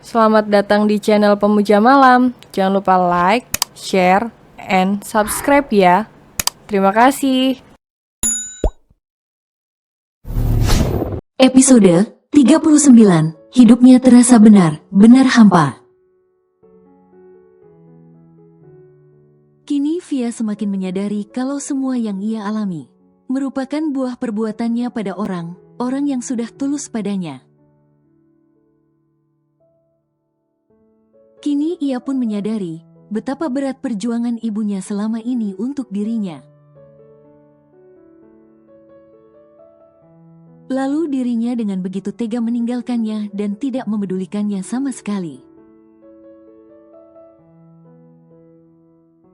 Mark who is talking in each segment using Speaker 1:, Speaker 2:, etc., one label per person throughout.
Speaker 1: Selamat datang di channel Pemuja Malam. Jangan lupa like, share, and subscribe ya. Terima kasih.
Speaker 2: Episode 39. Hidupnya terasa benar hampa. Kini Via semakin menyadari kalau semua yang ia alami merupakan buah perbuatannya pada orang yang sudah tulus padanya. Kini ia pun menyadari betapa berat perjuangan ibunya selama ini untuk dirinya. Lalu dirinya dengan begitu tega meninggalkannya dan tidak memedulikannya sama sekali.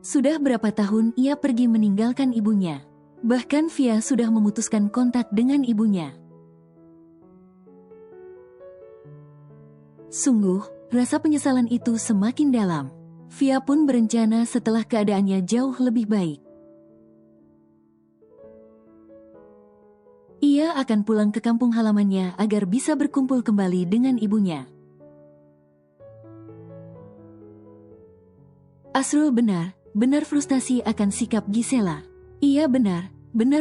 Speaker 2: Sudah berapa tahun ia pergi meninggalkan ibunya. Bahkan Via sudah memutuskan kontak dengan ibunya. Sungguh, rasa penyesalan itu semakin dalam. Via pun berencana setelah keadaannya jauh lebih baik, ia akan pulang ke kampung halamannya agar bisa berkumpul kembali dengan ibunya. Asrul benar frustasi akan sikap Gisela. Ia benar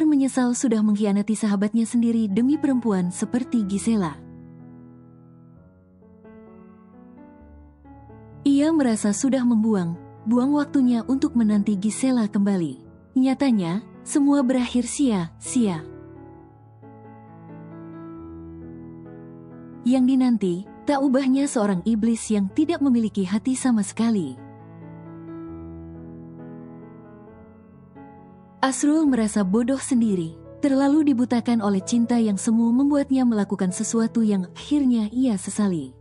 Speaker 2: menyesal sudah mengkhianati sahabatnya sendiri demi perempuan seperti Gisela. Ia merasa sudah membuang waktunya untuk menanti Gisela kembali. Nyatanya, semua berakhir sia-sia. Yang dinanti, tak ubahnya seorang iblis yang tidak memiliki hati sama sekali. Asrul merasa bodoh sendiri, terlalu dibutakan oleh cinta yang semu membuatnya melakukan sesuatu yang akhirnya ia sesali.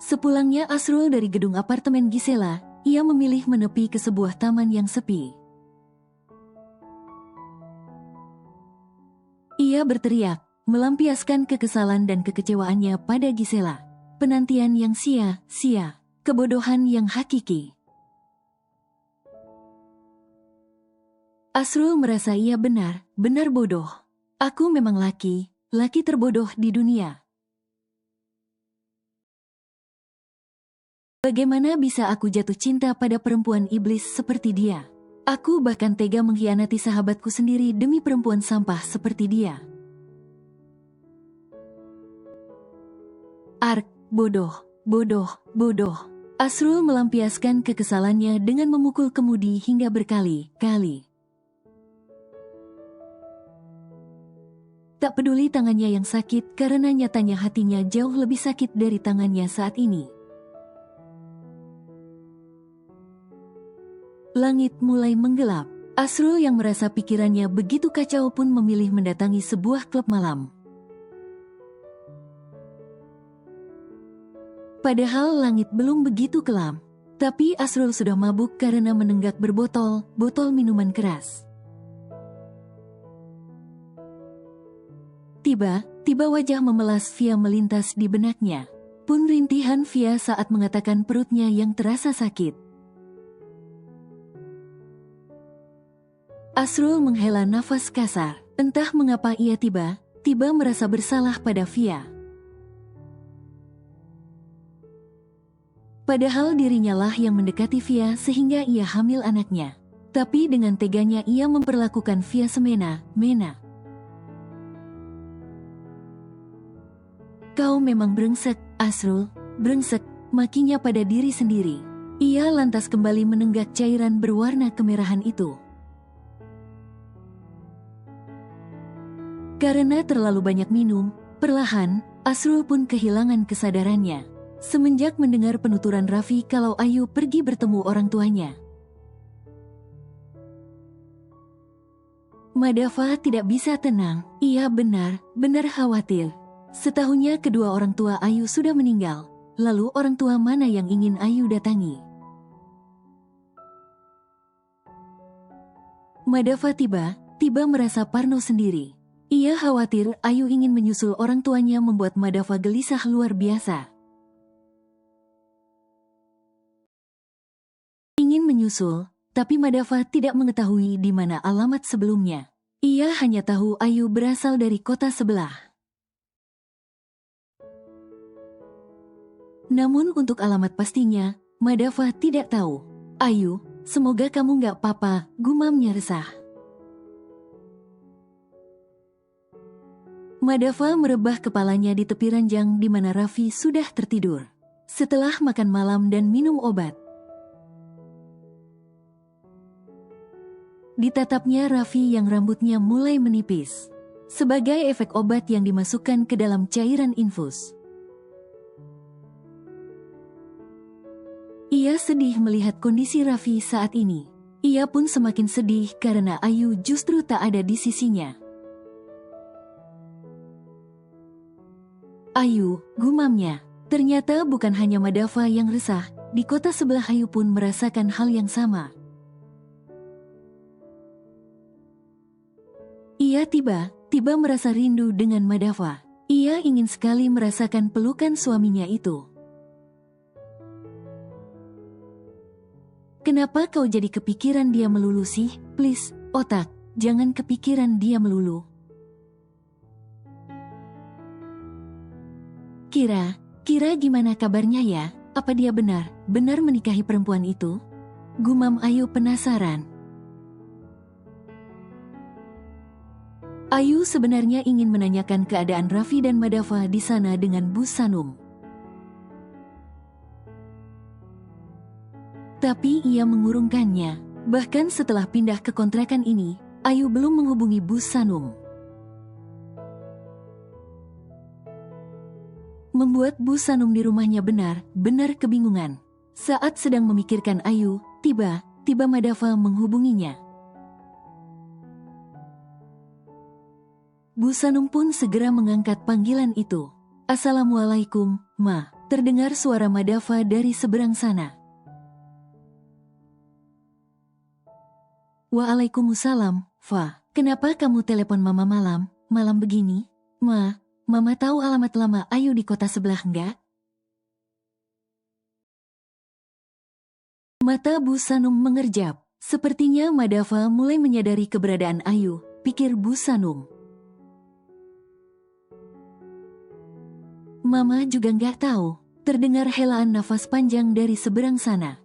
Speaker 2: Sepulangnya Asrul dari gedung apartemen Gisela, ia memilih menepi ke sebuah taman yang sepi. Ia berteriak, melampiaskan kekesalan dan kekecewaannya pada Gisela. Penantian yang sia-sia, kebodohan yang hakiki. Asrul merasa ia benar bodoh. Aku memang laki terbodoh di dunia. Bagaimana bisa aku jatuh cinta pada perempuan iblis seperti dia? Aku bahkan tega mengkhianati sahabatku sendiri demi perempuan sampah seperti dia. Ark, bodoh. Asrul melampiaskan kekesalannya dengan memukul kemudi hingga berkali-kali. Tak peduli tangannya yang sakit karena nyatanya hatinya jauh lebih sakit dari tangannya saat ini. Langit mulai menggelap. Asrul yang merasa pikirannya begitu kacau pun memilih mendatangi sebuah klub malam. Padahal langit belum begitu kelam, tapi Asrul sudah mabuk karena menenggak berbotol minuman keras. Tiba wajah memelas Via melintas di benaknya. Pun rintihan Via saat mengatakan perutnya yang terasa sakit. Asrul menghela nafas kasar. Entah mengapa ia tiba merasa bersalah pada Via. Padahal dirinya lah yang mendekati Via sehingga ia hamil anaknya. Tapi dengan teganya ia memperlakukan Via semena-mena. Kau memang brengsek, Asrul, brengsek, makinya pada diri sendiri. Ia lantas kembali menenggak cairan berwarna kemerahan itu. Karena terlalu banyak minum, perlahan, Asrul pun kehilangan kesadarannya. Semenjak mendengar penuturan Raffi kalau Ayu pergi bertemu orang tuanya. Madaffa tidak bisa tenang, ia benar khawatir. Setahunnya kedua orang tua Ayu sudah meninggal, lalu orang tua mana yang ingin Ayu datangi? Madaffa tiba merasa parno sendiri. Ia khawatir Ayu ingin menyusul orang tuanya membuat Madaffa gelisah luar biasa. Ingin menyusul, tapi Madaffa tidak mengetahui di mana alamat sebelumnya. Ia hanya tahu Ayu berasal dari kota sebelah. Namun untuk alamat pastinya, Madava tidak tahu. Ayu, semoga kamu gak apa-apa, gumamnya resah. Madava merebah kepalanya di tepi ranjang di mana Raffi sudah tertidur. Setelah makan malam dan minum obat, ditatapnya Raffi yang rambutnya mulai menipis, sebagai efek obat yang dimasukkan ke dalam cairan infus. Ia sedih melihat kondisi Raffi saat ini. Ia pun semakin sedih karena Ayu justru tak ada di sisinya. Ayu, gumamnya. Ternyata bukan hanya Madava yang resah, di kota sebelah Ayu pun merasakan hal yang sama. Ia tiba merasa rindu dengan Madava. Ia ingin sekali merasakan pelukan suaminya itu. Kenapa kau jadi kepikiran dia melulu sih? Please, otak, jangan kepikiran dia melulu. Kira gimana kabarnya ya? Apa dia benar menikahi perempuan itu? Gumam Ayu penasaran. Ayu sebenarnya ingin menanyakan keadaan Raffi dan Madava di sana dengan Bu Sanum. Tapi ia mengurungkannya. Bahkan setelah pindah ke kontrakan ini, Ayu belum menghubungi Bu Sanum. Membuat Bu Sanum di rumahnya benar kebingungan. Saat sedang memikirkan Ayu, tiba Madava menghubunginya. Bu Sanum pun segera mengangkat panggilan itu. Assalamualaikum, Ma. Terdengar suara Madava dari seberang sana. Waalaikumsalam, Fa. Kenapa kamu telepon Mama malam begini? Ma, Mama tahu alamat lama Ayu di kota sebelah enggak? Mata Bu Sanum mengerjap. Sepertinya Madava mulai menyadari keberadaan Ayu, pikir Bu Sanum. Mama juga nggak tahu. Terdengar helaan nafas panjang dari seberang sana.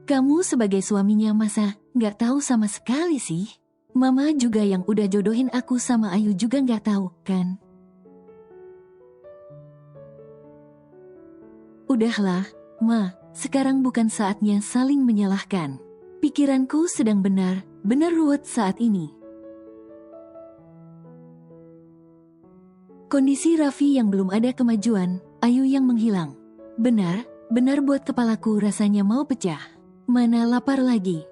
Speaker 2: Kamu sebagai suaminya masa nggak tahu sama sekali sih? Mama juga yang udah jodohin aku sama Ayu juga nggak tahu, kan? Udahlah, Ma, sekarang bukan saatnya saling menyalahkan. Pikiranku sedang benar ruwet saat ini. Kondisi Raffi yang belum ada kemajuan, Ayu yang menghilang. Benar buat kepalaku rasanya mau pecah. Mana lapar lagi.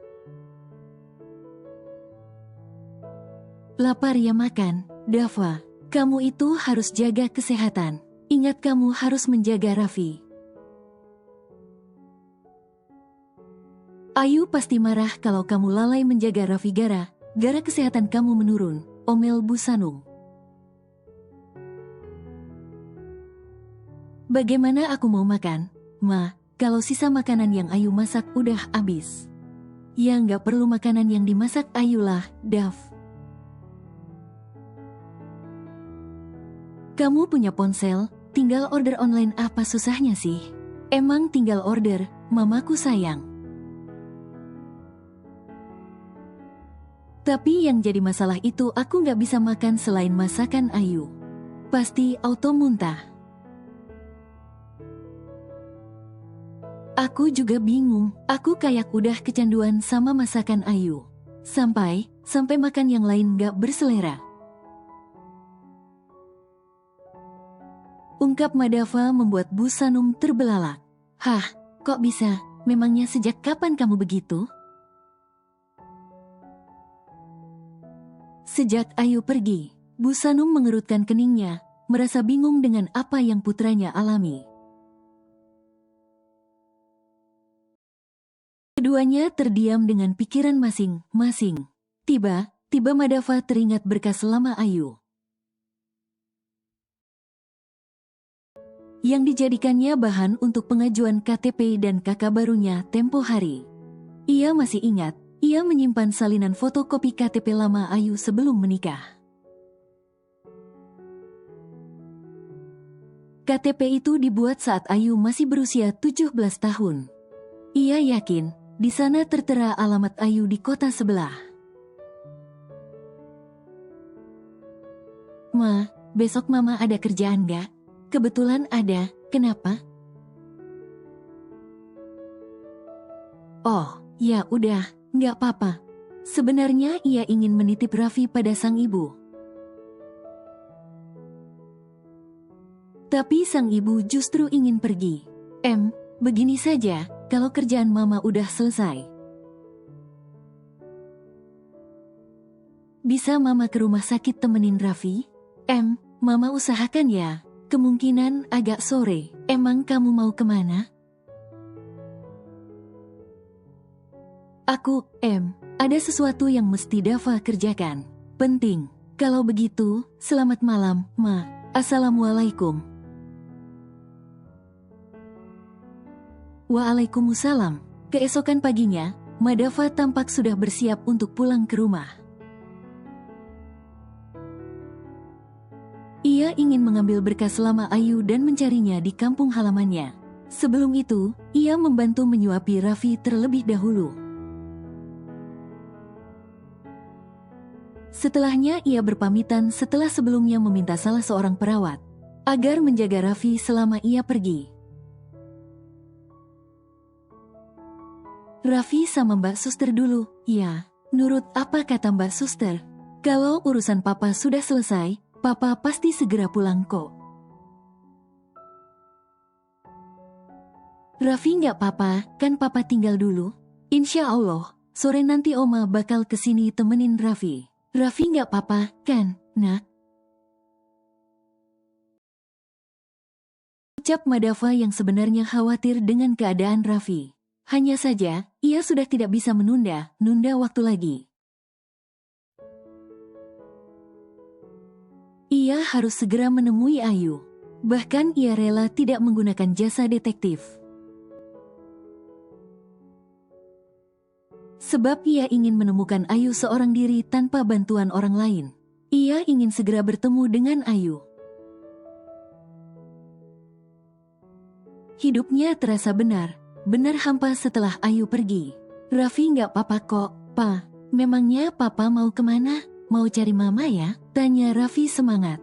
Speaker 2: Lapar ya makan, Dava. Kamu itu harus jaga kesehatan. Ingat kamu harus menjaga Raffi. Ayu pasti marah kalau kamu lalai menjaga Raffi gara kesehatan kamu menurun, omel Bu Sanum. Bagaimana aku mau makan, Ma, kalau sisa makanan yang Ayu masak udah habis? Ya nggak perlu makanan yang dimasak Ayu lah, Dav. Kamu punya ponsel, tinggal order online apa susahnya sih? Emang tinggal order, mamaku sayang. Tapi yang jadi masalah itu aku nggak bisa makan selain masakan Ayu. Pasti auto muntah. Aku juga bingung, aku kayak udah kecanduan sama masakan Ayu. Sampai makan yang lain nggak berselera. Ungkap Madava membuat Bu Sanum terbelalak. Hah, kok bisa? Memangnya sejak kapan kamu begitu? Sejak Ayu pergi, Bu Sanum mengerutkan keningnya, merasa bingung dengan apa yang putranya alami. Keduanya terdiam dengan pikiran masing-masing. Tiba Madava teringat berkas lama Ayu yang dijadikannya bahan untuk pengajuan KTP dan kakak barunya tempo hari. Ia masih ingat, ia menyimpan salinan fotokopi KTP lama Ayu sebelum menikah. KTP itu dibuat saat Ayu masih berusia 17 tahun. Ia yakin di sana tertera alamat Ayu di kota sebelah. Ma, besok Mama ada kerjaan gak? Kebetulan ada, kenapa? Oh, ya udah, gak apa-apa. Sebenarnya ia ingin menitip Raffi pada sang ibu. Tapi sang ibu justru ingin pergi. Begini saja, kalau kerjaan Mama udah selesai. Bisa Mama ke rumah sakit temenin Raffi? Mama usahakan ya. Kemungkinan agak sore. Emang kamu mau kemana? Aku, ada sesuatu yang mesti Dava kerjakan. Penting. Kalau begitu, selamat malam, Ma. Assalamualaikum. Waalaikumsalam. Keesokan paginya, Madava tampak sudah bersiap untuk pulang ke rumah. Ia ingin mengambil berkas lama Ayu dan mencarinya di kampung halamannya. Sebelum itu, ia membantu menyuapi Raffi terlebih dahulu. Setelahnya ia berpamitan setelah sebelumnya meminta salah seorang perawat agar menjaga Raffi selama ia pergi. Raffi sama Mbak Suster dulu. Ya, nurut apa kata Mbak Suster? Kalau urusan Papa sudah selesai, Papa pasti segera pulang kok. Raffi nggak apa-apa, kan Papa tinggal dulu. Insya Allah, sore nanti Oma bakal kesini temenin Raffi. Raffi nggak apa-apa, kan, Nak? Ucap Madava yang sebenarnya khawatir dengan keadaan Raffi. Hanya saja, ia sudah tidak bisa menunda waktu lagi. Ia harus segera menemui Ayu. Bahkan ia rela tidak menggunakan jasa detektif. Sebab ia ingin menemukan Ayu seorang diri tanpa bantuan orang lain. Ia ingin segera bertemu dengan Ayu. Hidupnya terasa benar hampa setelah Ayu pergi. Raffi nggak apa-apa kok, Pa. Memangnya Papa mau kemana? Mau cari Mama ya? Tanya Raffi semangat.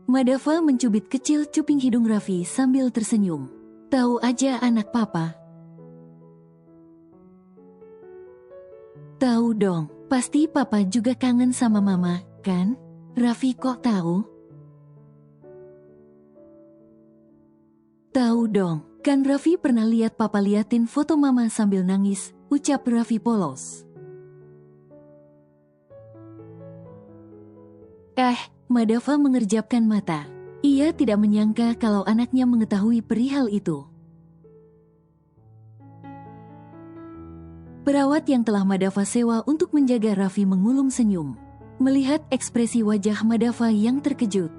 Speaker 2: Madava mencubit kecil cuping hidung Raffi sambil tersenyum. Tahu aja anak Papa. Tahu dong, pasti Papa juga kangen sama Mama, kan? Raffi kok tahu? Tahu dong, kan Raffi pernah lihat Papa liatin foto Mama sambil nangis, ucap Raffi polos. Madava mengerjapkan mata. Ia tidak menyangka kalau anaknya mengetahui perihal itu. Perawat yang telah Madava sewa untuk menjaga Raffi mengulum senyum, melihat ekspresi wajah Madava yang terkejut.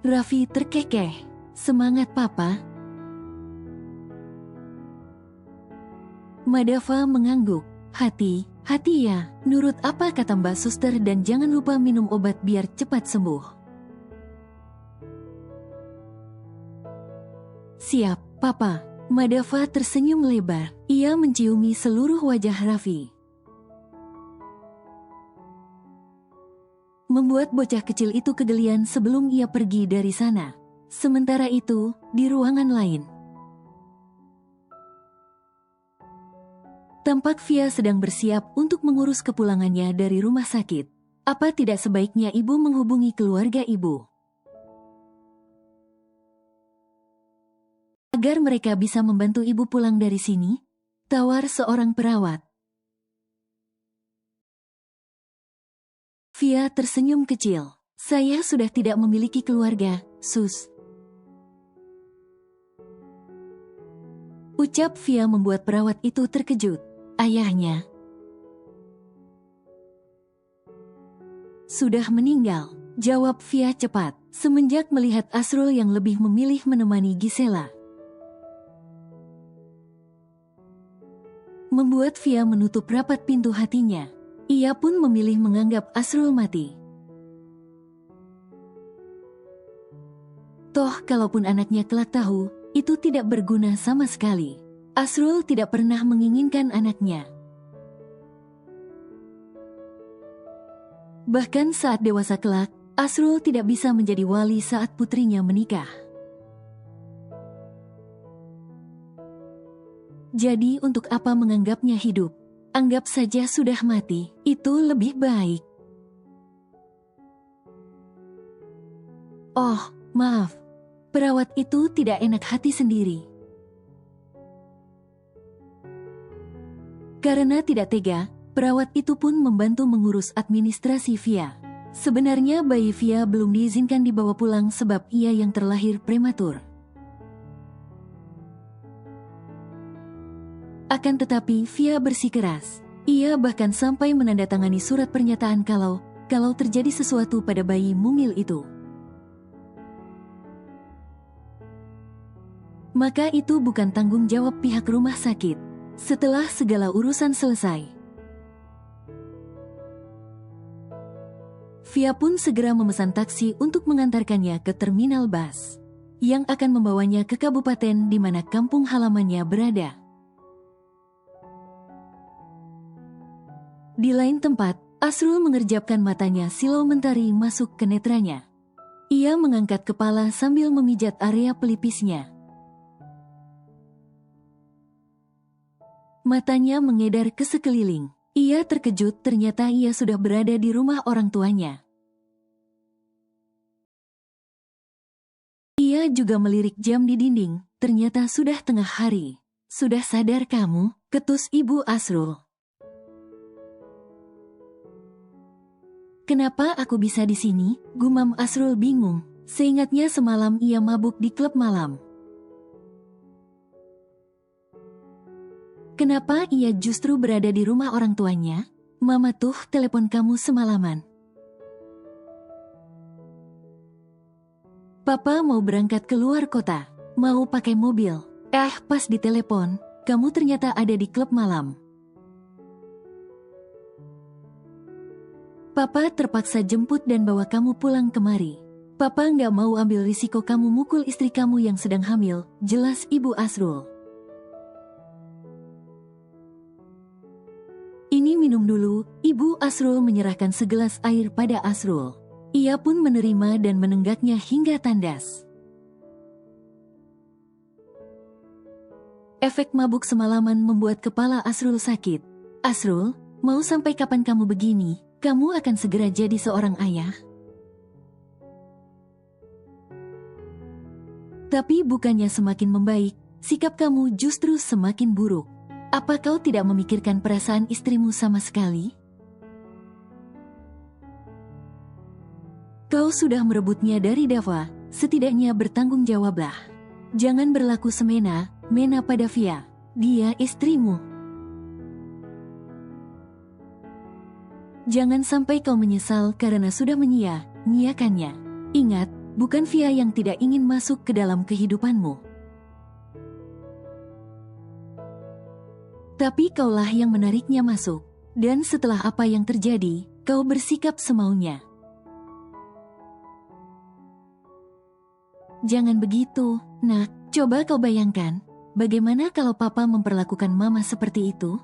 Speaker 2: Raffi terkekeh. Semangat Papa. Madava mengangguk. Hati ya, nurut apa kata Mbak Suster dan jangan lupa minum obat biar cepat sembuh. Siap, Papa. Madava tersenyum lebar. Ia menciumi seluruh wajah Raffi. Membuat bocah kecil itu kegelian sebelum ia pergi dari sana. Sementara itu, di ruangan lain, tampak Via sedang bersiap untuk mengurus kepulangannya dari rumah sakit. Apa tidak sebaiknya ibu menghubungi keluarga ibu? Agar mereka bisa membantu ibu pulang dari sini? Tawar seorang perawat. Via tersenyum kecil. Saya sudah tidak memiliki keluarga, Sus. Ucap Via membuat perawat itu terkejut. Ayahnya sudah meninggal, jawab Via cepat, semenjak melihat Asrul yang lebih memilih menemani Gisela. Membuat Via menutup rapat pintu hatinya. Ia pun memilih menganggap Asrul mati. Toh, kalaupun anaknya kelak tahu, itu tidak berguna sama sekali. Asrul tidak pernah menginginkan anaknya. Bahkan saat dewasa kelak, Asrul tidak bisa menjadi wali saat putrinya menikah. Jadi untuk apa menganggapnya hidup? Anggap saja sudah mati, itu lebih baik. Oh, maaf. Perawat itu tidak enak hati sendiri. Karena tidak tega, perawat itu pun membantu mengurus administrasi Via. Sebenarnya bayi Via belum diizinkan dibawa pulang sebab ia yang terlahir prematur. Akan tetapi Via bersikeras. Ia bahkan sampai menandatangani surat pernyataan kalau terjadi sesuatu pada bayi mungil itu, maka itu bukan tanggung jawab pihak rumah sakit. Setelah segala urusan selesai, Via pun segera memesan taksi untuk mengantarkannya ke terminal bus yang akan membawanya ke kabupaten di mana kampung halamannya berada. Di lain tempat, Asrul mengerjapkan matanya silau mentari masuk ke netranya. Ia mengangkat kepala sambil memijat area pelipisnya. Matanya mengedar ke sekeliling. Ia terkejut ternyata ia sudah berada di rumah orang tuanya. Ia juga melirik jam di dinding, ternyata sudah tengah hari. "Sudah sadar kamu?" ketus Ibu Asrul. "Kenapa aku bisa di sini?" gumam Asrul bingung. Seingatnya semalam ia mabuk di klub malam. Kenapa ia justru berada di rumah orang tuanya? "Mama tuh telepon kamu semalaman. Papa mau berangkat ke luar kota, mau pakai mobil. Pas ditelepon, kamu ternyata ada di klub malam. Papa terpaksa jemput dan bawa kamu pulang kemari. Papa nggak mau ambil risiko kamu mukul istri kamu yang sedang hamil," jelas Ibu Asrul. "Ini minum dulu." Ibu Asrul menyerahkan segelas air pada Asrul. Ia pun menerima dan menenggaknya hingga tandas. Efek mabuk semalaman membuat kepala Asrul sakit. "Asrul, mau sampai kapan kamu begini? Kamu akan segera jadi seorang ayah." Tapi bukannya semakin membaik, sikap kamu justru semakin buruk. Apa kau tidak memikirkan perasaan istrimu sama sekali? Kau sudah merebutnya dari Dava, setidaknya bertanggung jawablah. Jangan berlaku semena-mena pada Via. Dia istrimu. Jangan sampai kau menyesal karena sudah menyia-nyiakannya. Ingat, bukan Via yang tidak ingin masuk ke dalam kehidupanmu. Tapi kaulah yang menariknya masuk. Dan setelah apa yang terjadi, kau bersikap semaunya. Jangan begitu, nak. Coba kau bayangkan, bagaimana kalau papa memperlakukan mama seperti itu?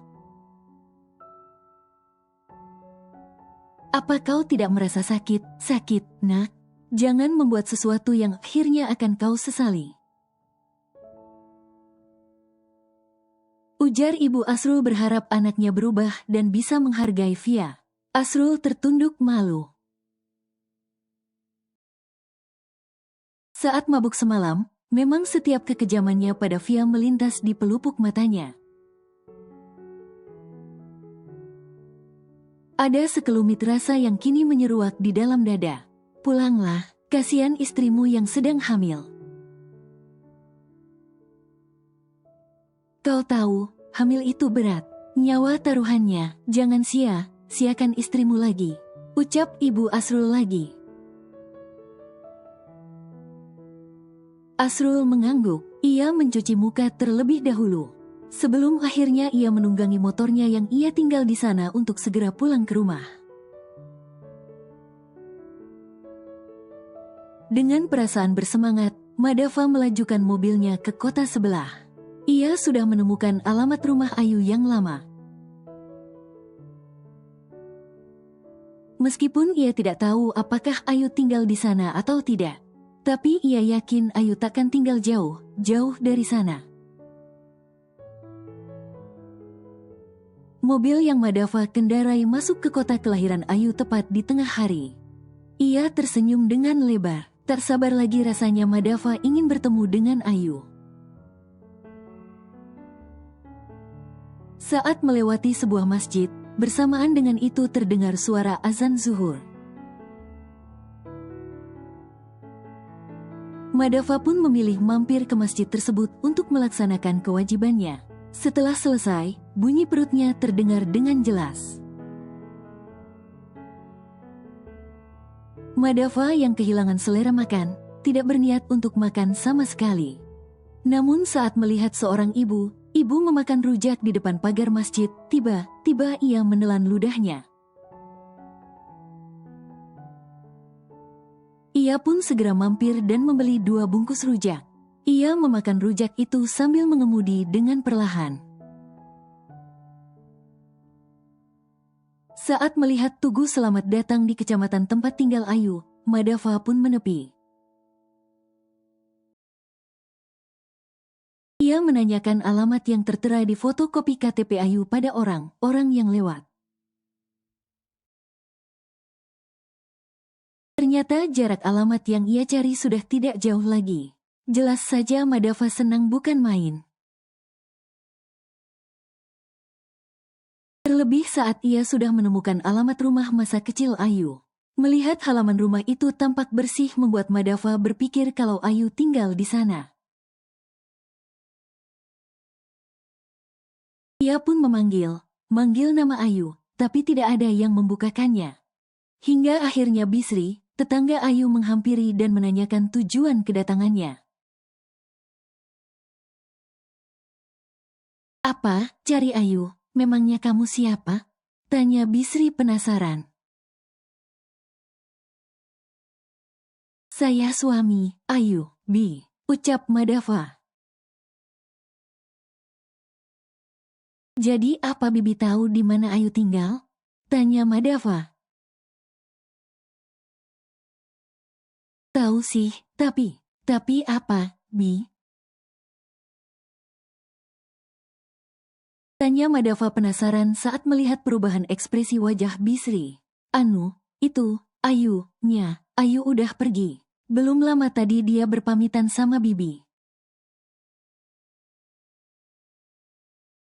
Speaker 2: Apa kau tidak merasa sakit, nak? Jangan membuat sesuatu yang akhirnya akan kau sesali. Ujar Ibu Asrul berharap anaknya berubah dan bisa menghargai Via. Asrul tertunduk malu. Saat mabuk semalam, memang setiap kekejamannya pada Via melintas di pelupuk matanya. Ada sekelumit rasa yang kini menyeruak di dalam dada. Pulanglah, kasihan istrimu yang sedang hamil. Kau tahu, hamil itu berat. Nyawa taruhannya, jangan sia-siakan istrimu lagi. Ucap Ibu Asrul lagi. Asrul mengangguk, ia mencuci muka terlebih dahulu. Sebelum akhirnya ia menunggangi motornya yang ia tinggal di sana untuk segera pulang ke rumah. Dengan perasaan bersemangat, Madava melajukan mobilnya ke kota sebelah. Ia sudah menemukan alamat rumah Ayu yang lama. Meskipun ia tidak tahu apakah Ayu tinggal di sana atau tidak, tapi ia yakin Ayu takkan tinggal jauh dari sana. Mobil yang Madava kendarai masuk ke kota kelahiran Ayu tepat di tengah hari. Ia tersenyum dengan lebar. Tak sabar lagi rasanya Madava ingin bertemu dengan Ayu. Saat melewati sebuah masjid, bersamaan dengan itu terdengar suara azan zuhur. Madava pun memilih mampir ke masjid tersebut untuk melaksanakan kewajibannya. Setelah selesai, bunyi perutnya terdengar dengan jelas. Madava yang kehilangan selera makan, tidak berniat untuk makan sama sekali. Namun saat melihat seorang ibu memakan rujak di depan pagar masjid, tiba-tiba ia menelan ludahnya. Ia pun segera mampir dan membeli 2 bungkus rujak. Ia memakan rujak itu sambil mengemudi dengan perlahan. Saat melihat Tugu Selamat datang di kecamatan tempat tinggal Ayu, Madava pun menepi. Ia menanyakan alamat yang tertera di fotokopi KTP Ayu pada orang yang lewat. Ternyata jarak alamat yang ia cari sudah tidak jauh lagi. Jelas saja Madava senang bukan main. Terlebih saat ia sudah menemukan alamat rumah masa kecil Ayu. Melihat halaman rumah itu tampak bersih membuat Madava berpikir kalau Ayu tinggal di sana. Ia pun manggil nama Ayu, tapi tidak ada yang membukakannya. Hingga akhirnya Bisri, tetangga Ayu menghampiri dan menanyakan tujuan kedatangannya. "Apa, cari Ayu? Memangnya kamu siapa?" tanya Bisri penasaran. "Saya suami Ayu, Bi," ucap Madava. "Jadi apa Bibi tahu di mana Ayu tinggal?" tanya Madava. "Tahu sih, tapi apa, Bi?" tanya Madava penasaran saat melihat perubahan ekspresi wajah Bisri. Itu, Ayu udah pergi. Belum lama tadi dia berpamitan sama Bibi.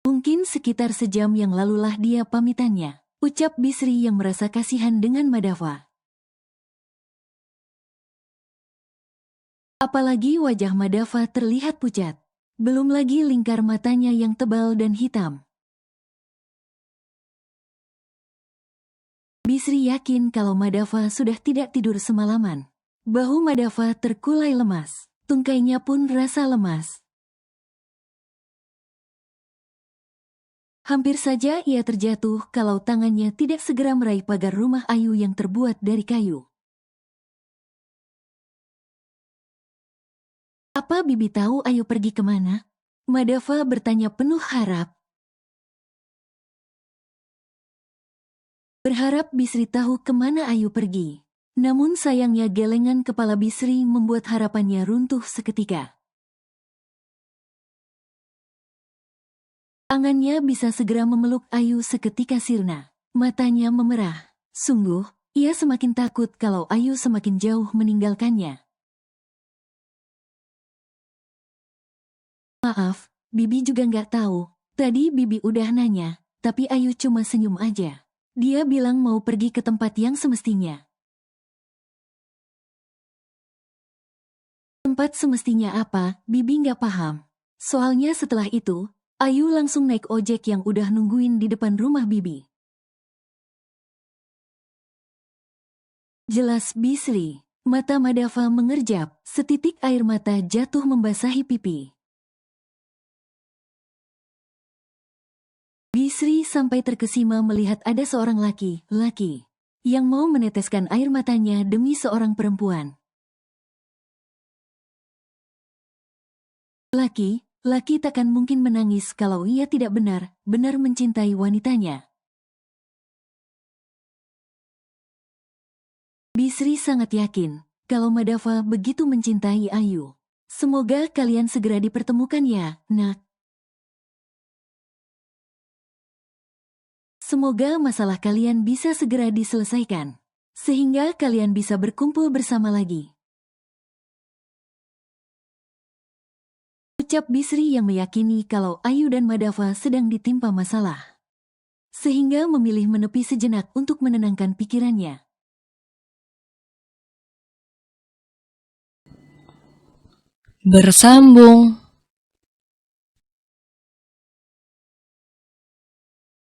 Speaker 2: Mungkin sekitar sejam yang lalulah dia pamitannya, ucap Bisri yang merasa kasihan dengan Madava. Apalagi wajah Madava terlihat pucat. Belum lagi lingkar matanya yang tebal dan hitam. Bisri yakin kalau Madava sudah tidak tidur semalaman. Bahu Madava terkulai lemas. Tungkainya pun rasa lemas. Hampir saja ia terjatuh kalau tangannya tidak segera meraih pagar rumah Ayu yang terbuat dari kayu. "Apa Bibi tahu Ayu pergi kemana?" Madava bertanya penuh harap. Berharap Bisri tahu kemana Ayu pergi. Namun sayangnya gelengan kepala Bisri membuat harapannya runtuh seketika. Tangannya bisa segera memeluk Ayu seketika sirna. Matanya memerah. Sungguh, ia semakin takut kalau Ayu semakin jauh meninggalkannya. "Maaf, Bibi juga nggak tahu. Tadi Bibi udah nanya, tapi Ayu cuma senyum aja. Dia bilang mau pergi ke tempat yang semestinya." Tempat semestinya apa, Bibi nggak paham. Soalnya setelah itu, Ayu langsung naik ojek yang udah nungguin di depan rumah Bibi. Jelas Bisri. Mata Madava mengerjap, setitik air mata jatuh membasahi pipi. Bisri sampai terkesima melihat ada seorang laki-laki yang mau meneteskan air matanya demi seorang perempuan. Laki takkan mungkin menangis kalau ia tidak benar-benar mencintai wanitanya. Bisri sangat yakin kalau Madava begitu mencintai Ayu. Semoga kalian segera dipertemukan ya, nak. Semoga masalah kalian bisa segera diselesaikan, sehingga kalian bisa berkumpul bersama lagi. Ucap Bisri yang meyakini kalau Ayu dan Madava sedang ditimpa masalah, sehingga memilih menepi sejenak untuk menenangkan pikirannya.
Speaker 1: Bersambung.